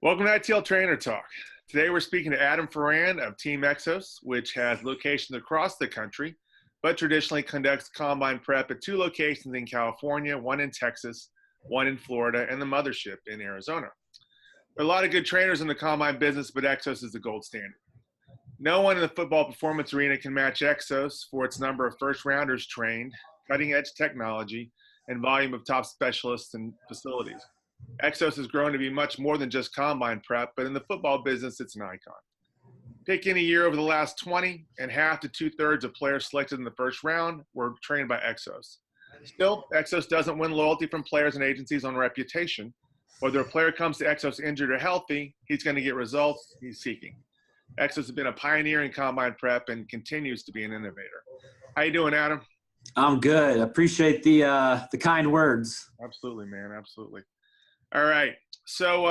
Welcome to ITL Trainer Talk. Today we're speaking to Adam Farrand of Team EXOS, which has locations across the country, but traditionally conducts combine prep at 2 locations in California, 1 in Texas, 1 in Florida, and the mothership in Arizona. There are a lot of good trainers in the combine business, but EXOS is the gold standard. No one in the football performance arena can match EXOS for its number of first-rounders trained, cutting-edge technology, and volume of top specialists and facilities. EXOS has grown to be much more than just combine prep, but in the football business, it's an icon. Pick any year over the last 20, and half to 2/3 of players selected in the first round were trained by EXOS. Still, EXOS doesn't win loyalty from players and agencies on reputation. Whether a player comes to EXOS injured or healthy, he's going to get results he's seeking. EXOS has been a pioneer in combine prep and continues to be an innovator. How you doing, Adam? I'm good. Appreciate the kind words. Absolutely, man. Absolutely. All right. So,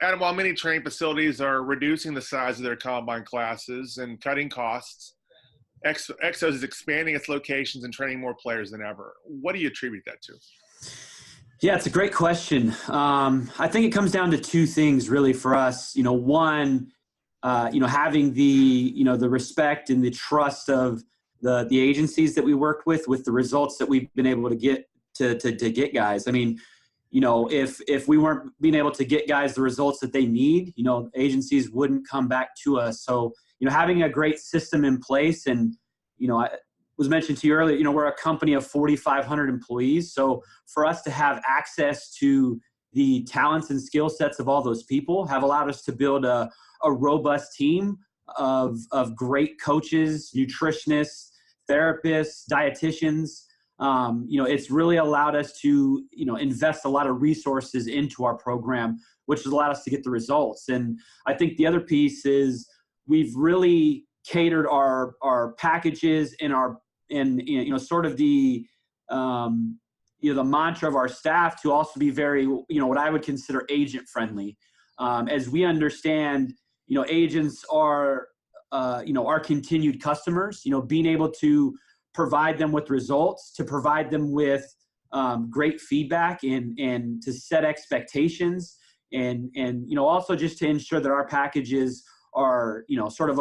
Adam, while many training facilities are reducing the size of their combine classes and cutting costs, EXOS is expanding its locations and training more players than ever. What do you attribute that to? Yeah, it's a great question. I think it comes down to 2 things really for us. One, having the respect and the trust of the agencies that we worked with the results that we've been able to get to get guys. I mean, if we weren't being able to get guys the results that they need, agencies wouldn't come back to us. So, having a great system in place, and, I was mentioned to you earlier, we're a company of 4,500 employees. So for us to have access to the talents and skill sets of all those people have allowed us to build a robust team of great coaches, nutritionists, therapists, dietitians. It's really allowed us to, invest a lot of resources into our program, which has allowed us to get the results. And I think the other piece is we've really catered our packages and sort of the mantra of our staff to also be very, what I would consider agent friendly. As we understand, agents are, our continued customers, being able to provide them with results, to provide them with great feedback and to set expectations and also just to ensure that our packages are, sort of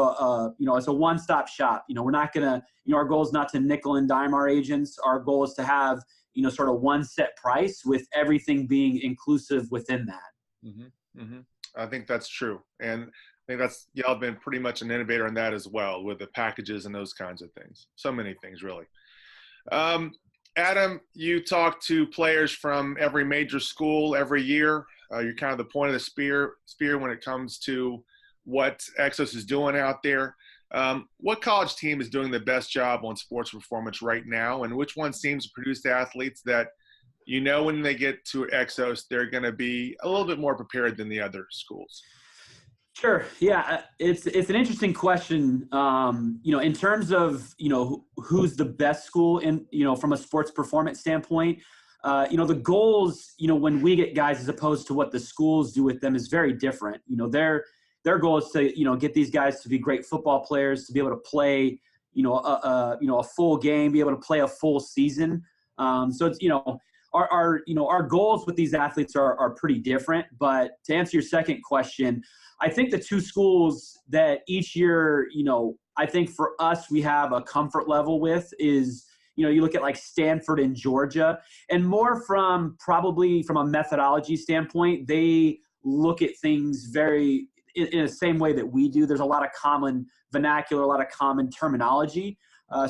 it's a one-stop shop. We're not going to, our goal is not to nickel and dime our agents. Our goal is to have, sort of one set price with everything being inclusive within that. Mm-hmm. Mm-hmm. I think that's true. And I think y'all have been pretty much an innovator in that as well, with the packages and those kinds of things. So many things, really. Adam, you talk to players from every major school every year. You're kind of the point of the spear when it comes to what EXOS is doing out there. What college team is doing the best job on sports performance right now, and which one seems to produce athletes that when they get to EXOS, they're going to be a little bit more prepared than the other schools? Sure. Yeah, it's an interesting question. In terms of who's the best school in from a sports performance standpoint. The goals when we get guys as opposed to what the schools do with them is very different. Their goal is to get these guys to be great football players, to be able to play a full game, be able to play a full season. So it's our goals with these athletes are pretty different. But to answer your second question, I think the 2 schools that each year, I think for us we have a comfort level with is, you look at like Stanford and Georgia, and more probably from a methodology standpoint, they look at things very in the same way that we do. There's a lot of common vernacular, a lot of common terminology.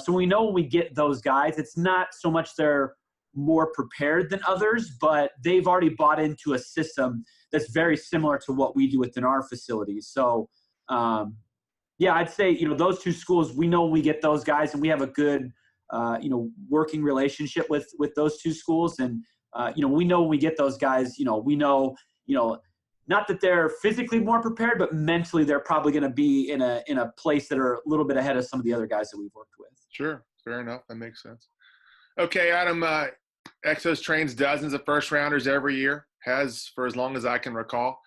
So we know when we get those guys, it's not so much they're more prepared than others, but they've already bought into a system that's very similar to what we do within our facilities. So, I'd say, those 2 schools, we know when we get those guys, and we have a good, working relationship with those 2 schools. And, we know when we get those guys, we know, not that they're physically more prepared, but mentally they're probably going to be in a place that are a little bit ahead of some of the other guys that we've worked with. Sure. Fair enough. That makes sense. Okay, Adam, EXOS trains dozens of first-rounders every year, has for as long as I can recall.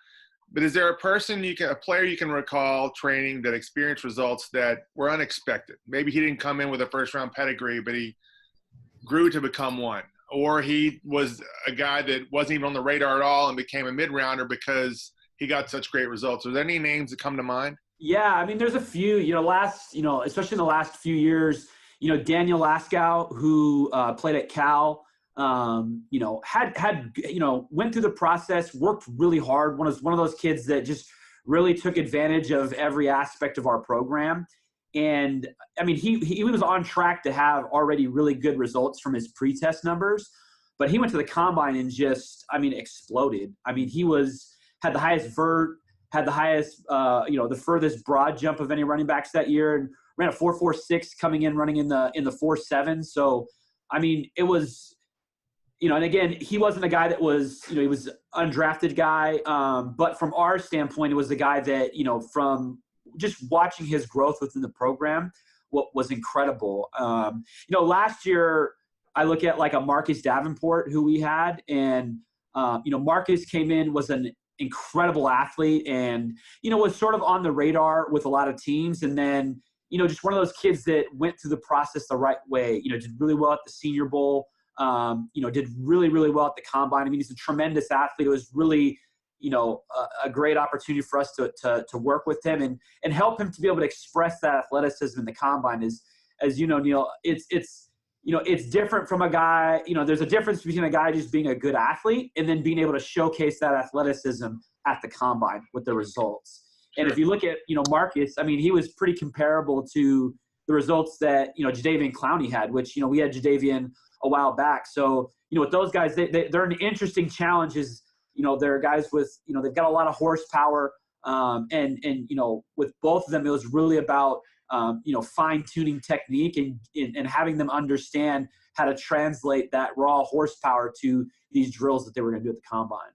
But is there a player you can recall training that experienced results that were unexpected? Maybe he didn't come in with a first-round pedigree, but he grew to become one. Or he was a guy that wasn't even on the radar at all and became a mid-rounder because he got such great results. Are there any names that come to mind? Yeah, I mean, there's a few, especially in the last few years, Daniel Laskow, who played at Cal, went through the process, worked really hard. One of those kids that just really took advantage of every aspect of our program. And I mean, he was on track to have already really good results from his pre-test numbers, but he went to the combine and just, exploded. I mean, had the highest vert, had the highest, the furthest broad jump of any running backs that year, and ran a 4.46 coming in running in the 4.7. So, I mean, it was, and again, he wasn't a guy that was, he was undrafted guy. But from our standpoint, it was the guy that, from just watching his growth within the program, what was incredible. Last year I look at like a Marcus Davenport who we had, and, Marcus came in, was an incredible athlete and, was sort of on the radar with a lot of teams. And then, just one of those kids that went through the process the right way, did really well at the Senior Bowl, did really, really well at the combine. I mean, he's a tremendous athlete. It was really, a great opportunity for us to work with him and help him to be able to express that athleticism in the combine. As you know, Neil, it's different from a guy, there's a difference between a guy just being a good athlete and then being able to showcase that athleticism at the combine with the results. Sure. And if you look at, Marcus, I mean, he was pretty comparable to the results that, Jadeveon Clowney had, which, we had Jadeveon a while back. So, with those guys, they're an interesting challenge. They're guys with, they've got a lot of horsepower. And with both of them, it was really about, fine tuning technique and having them understand how to translate that raw horsepower to these drills that they were going to do at the combine.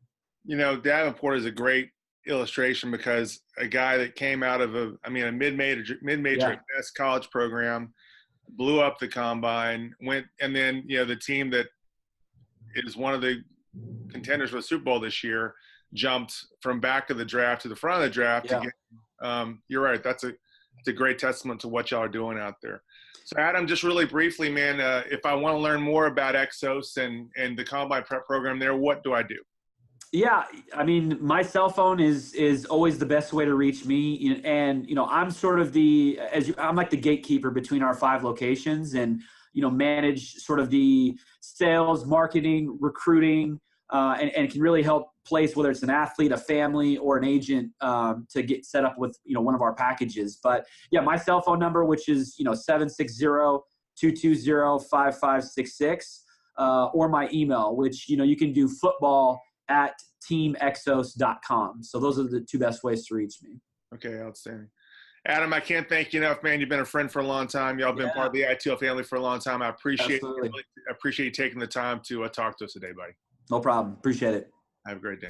Davenport is a great illustration because a guy that came out of a mid-major at best college program, blew up the combine, and then, the team that is one of the contenders for the Super Bowl this year jumped from back of the draft to the front of the draft. Yeah. To get, you're right. It's a great testament to what y'all are doing out there. So Adam, just really briefly, man, if I want to learn more about EXOS and the Combine Prep program there, what do I do? Yeah, I mean, my cell phone is always the best way to reach me. And, I'm sort of I'm like the gatekeeper between our 5 locations and, manage sort of the sales, marketing, recruiting, and can really help place whether it's an athlete, a family, or an agent to get set up with, one of our packages. But yeah, my cell phone number, which is, 760-220-5566, or my email, which, you can do football@teamexos.com. So those are the 2 best ways to reach me. Okay, outstanding. Adam, I can't thank you enough, man. You've been a friend for a long time. Y'all been part of the ITL family for a long time. I appreciate you taking the time to talk to us today, buddy. No problem. Appreciate it. Have a great day.